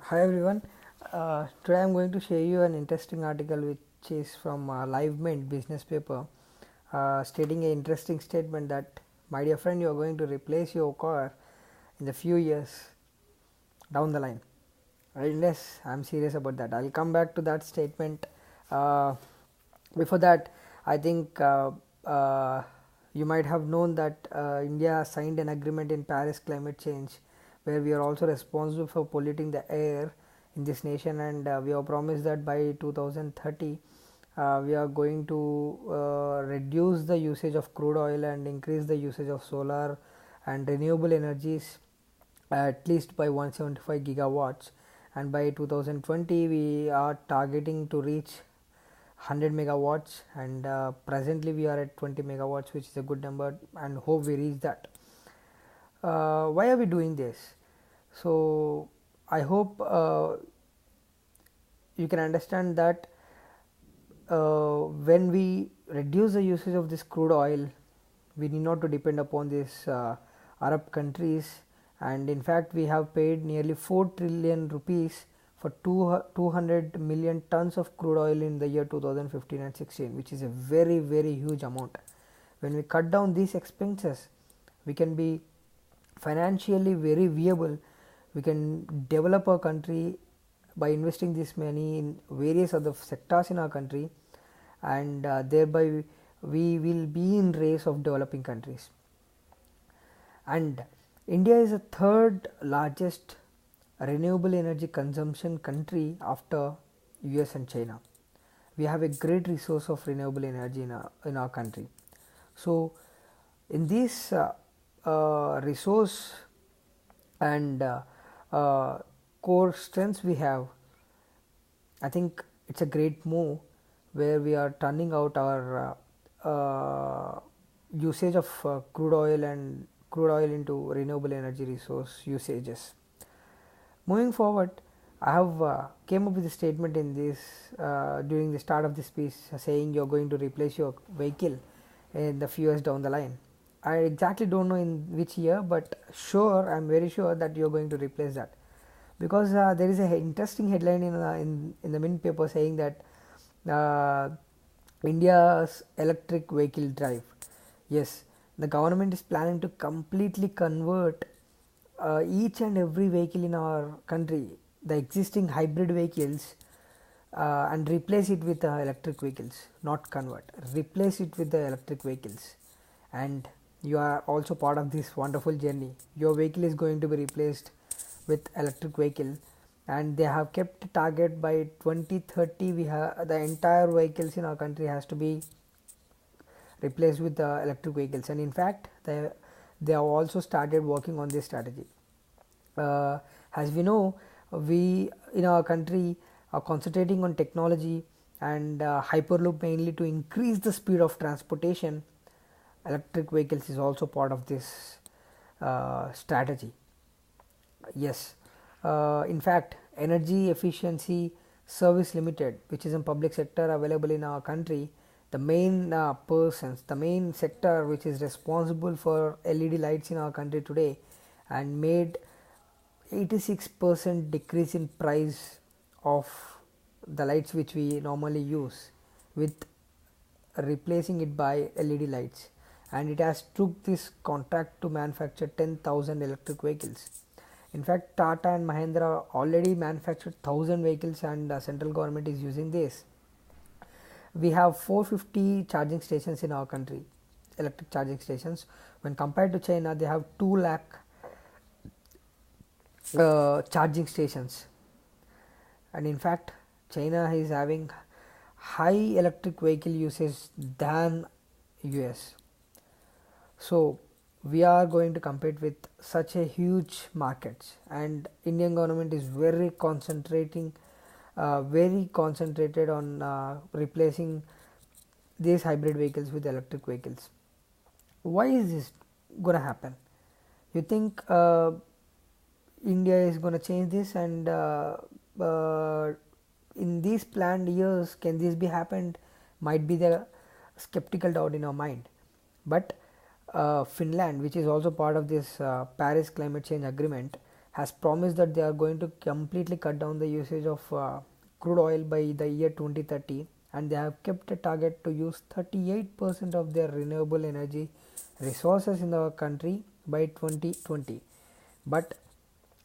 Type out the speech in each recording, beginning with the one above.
Hi everyone. Today I'm going to share you an interesting article which is from Live Mint business paper, stating an interesting statement that, my dear friend, you are going to replace your car in the few years down the line. Yes, I'm serious about that. I'll come back to that statement. Uh, Before that, I think you might have known that India signed an agreement in Paris climate change, where we are also responsible for polluting the air in this nation, and we have promised that by 2030 we are going to reduce the usage of crude oil and increase the usage of solar and renewable energies at least by 175 gigawatts, and by 2020 we are targeting to reach 100 megawatts, and presently we are at 20 megawatts, which is a good number, and hope we reach that. Why are we doing this? So I hope you can understand that when we reduce the usage of this crude oil, we need not to depend upon these Arab countries, and in fact we have paid nearly 4 trillion rupees for 200 million tons of crude oil in the year 2015 and 16, which is a very huge amount. When we cut down these expenses, we can be financially very viable. We can develop our country by investing this money in various other sectors in our country, and thereby we will be in race of developing countries. And India is the third largest renewable energy consumption country after US and China. We have a great resource of renewable energy in our country. So in this resource and core strengths we have, I think it's a great move where we are turning out our usage of crude oil into renewable energy resource usages. Moving forward, I have came up with a statement in this during the start of this piece, saying you're going to replace your vehicle in the few years down the line. I exactly don't know in which year, but I'm very sure that you're going to replace that, because there is a interesting headline in the Mint paper saying that uh, India's electric vehicle drive. Yes, the government is planning to completely convert each and every vehicle in our country, the existing hybrid vehicles, and replace it with electric vehicles. Not convert, replace it with the electric vehicles. And you are also part of this wonderful journey. Your vehicle is going to be replaced with electric vehicle, and they have kept a target by 2030. We have the entire vehicles in our country has to be replaced with electric vehicles, and in fact they have also started working on this strategy. As we know, we in our country are concentrating on technology and hyperloop mainly to increase the speed of transportation. Electric vehicles is also part of this strategy. Yes, in fact, Energy Efficiency Service Limited, which is a public sector available in our country, the main the main sector which is responsible for LED lights in our country today, and made 86% decrease in price of the lights which we normally use, with replacing it by LED lights, and it has took this contract to manufacture 10,000 electric vehicles. In fact, Tata and Mahindra already manufactured 1,000 vehicles, and the central government is using this. We have 450 charging stations in our country, electric charging stations. When compared to China, they have 2 lakh charging stations, and in fact China is having high electric vehicle usage than US. So we are going to compete with such a huge markets, and Indian government is very concentrated on replacing these hybrid vehicles with electric vehicles. Why is this gonna happen? You think India is going to change this, and in these planned years, can this be happened? Might be the skeptical doubt in our mind. But Finland, which is also part of this Paris climate change agreement, has promised that they are going to completely cut down the usage of crude oil by the year 2030, and they have kept a target to use 38% of their renewable energy resources in our country by 2020. But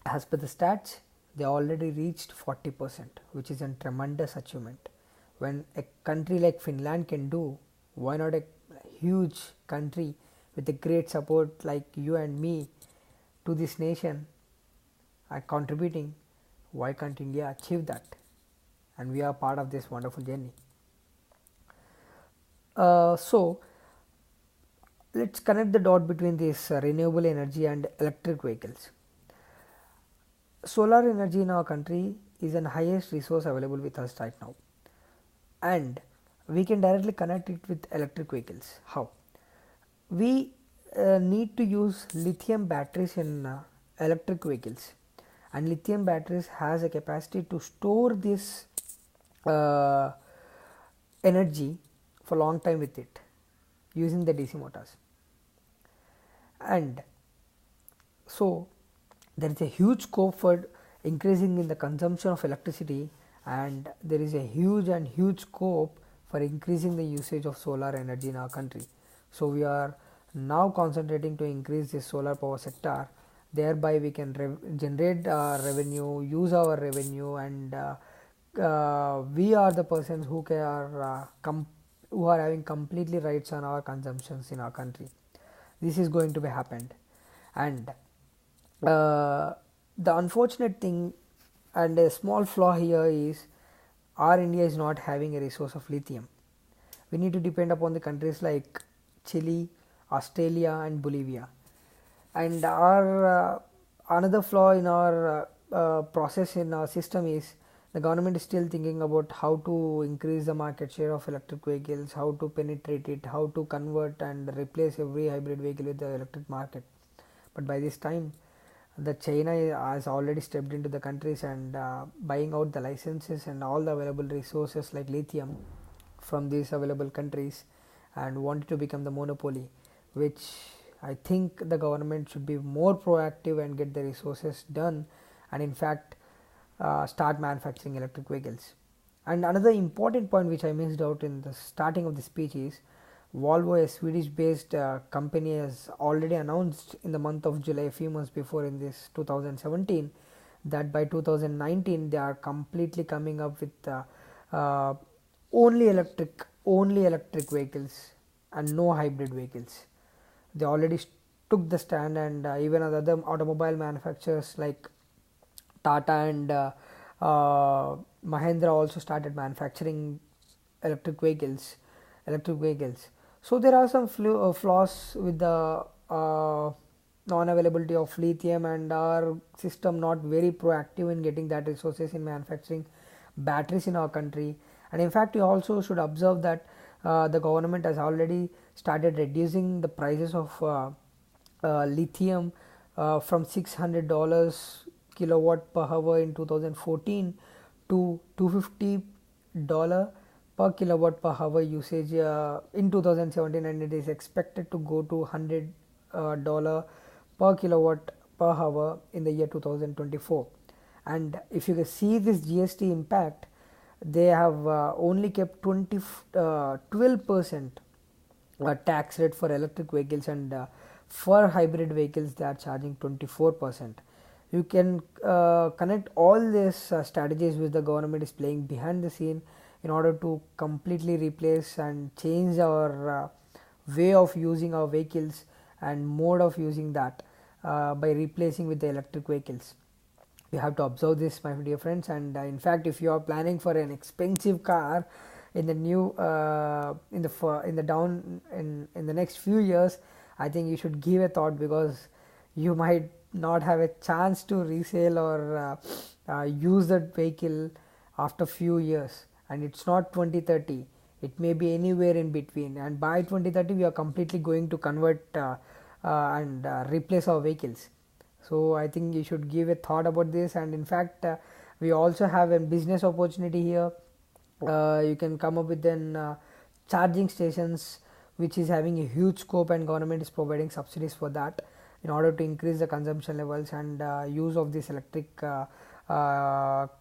as per the stats, they already reached 40%, which is a tremendous achievement. When a country like Finland can do, why not a huge country with a great support like you and me to this nation are contributing? Why can't India achieve that? And we are part of this wonderful journey. So let's connect the dot between this renewable energy and electric vehicles. Solar energy in our country is the highest resource available with us right now, and we can directly connect it with electric vehicles. How? We need to use lithium batteries in electric vehicles, and lithium batteries has a capacity to store this uh, energy for long time with it using the DC motors. And so there is a huge scope for increasing in the consumption of electricity, and there is a huge scope for increasing the usage of solar energy in our country. So we are now concentrating to increase the solar power sector, thereby we can generate revenue, use our revenue, and we are the persons who who are having completely rights on our consumptions in our country. This is going to be happened. And the unfortunate thing and a small flaw here is our India is not having a resource of lithium. We need to depend upon the countries like Chile, Australia and Bolivia. And our another flaw in our process in our system is the government is still thinking about how to increase the market share of electric vehicles, how to penetrate it, how to convert and replace every hybrid vehicle with the electric market. But by this time, the China has already stepped into the countries and buying out the licenses and all the available resources like lithium from these available countries, and wanted to become the monopoly, which I think the government should be more proactive and get the resources done, and in fact start manufacturing electric vehicles. And another important point which I missed out in the starting of the speech is Volvo, a Swedish based company, has already announced in the month of July, a few months before in this 2017, that by 2019 they are completely coming up with uh, only electric vehicles and no hybrid vehicles. They already took the stand, and even other automobile manufacturers like Tata and Mahindra also started manufacturing electric vehicles. So there are some flaws with the non-availability of lithium, and our system not very proactive in getting that resources in manufacturing batteries in our country. And in fact, you also should observe that the government has already started reducing the prices of lithium from $600 kilowatt per hour in 2014 to $250 per kilowatt per hour usage in 2017, and it is expected to go to $100 per kilowatt per hour in the year 2024. And if you can see this GST impact, they have only kept 12% tax rate for electric vehicles, and for hybrid vehicles they are charging 24%. You can connect all these strategies which the government is playing behind the scene in order to completely replace and change our way of using our vehicles and mode of using that by replacing with the electric vehicles. You have to observe this, my dear friends. And in fact, if you are planning for an expensive car in the new in the next few years, I think you should give a thought, because you might not have a chance to resell or use that vehicle after few years. And it's not 2030, it may be anywhere in between, and by 2030 we are completely going to convert and replace our vehicles. So I think you should give a thought about this. And in fact, we also have a business opportunity here. You can come up with then charging stations which is having a huge scope, and government is providing subsidies for that. in order to increase the consumption levels and use of this electric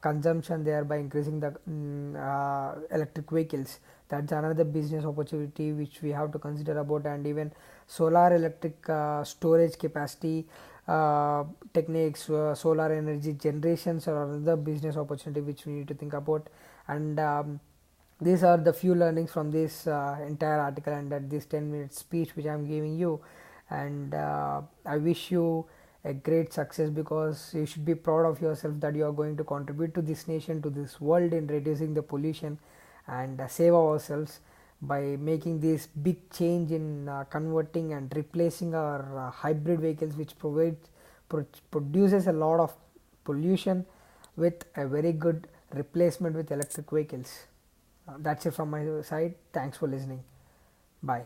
consumption, thereby increasing the electric vehicles. That's another business opportunity which we have to consider about. And even solar electric storage capacity techniques, solar energy generations are another business opportunity which we need to think about. And these are the few learnings from this entire article and at this 10-minute speech which I am giving you. And I wish you a great success, because you should be proud of yourself that you are going to contribute to this nation, to this world, in reducing the pollution and save ourselves by making this big change in converting and replacing our hybrid vehicles, which produces a lot of pollution, with a very good replacement with electric vehicles. That's it from my side. Thanks for listening. Bye.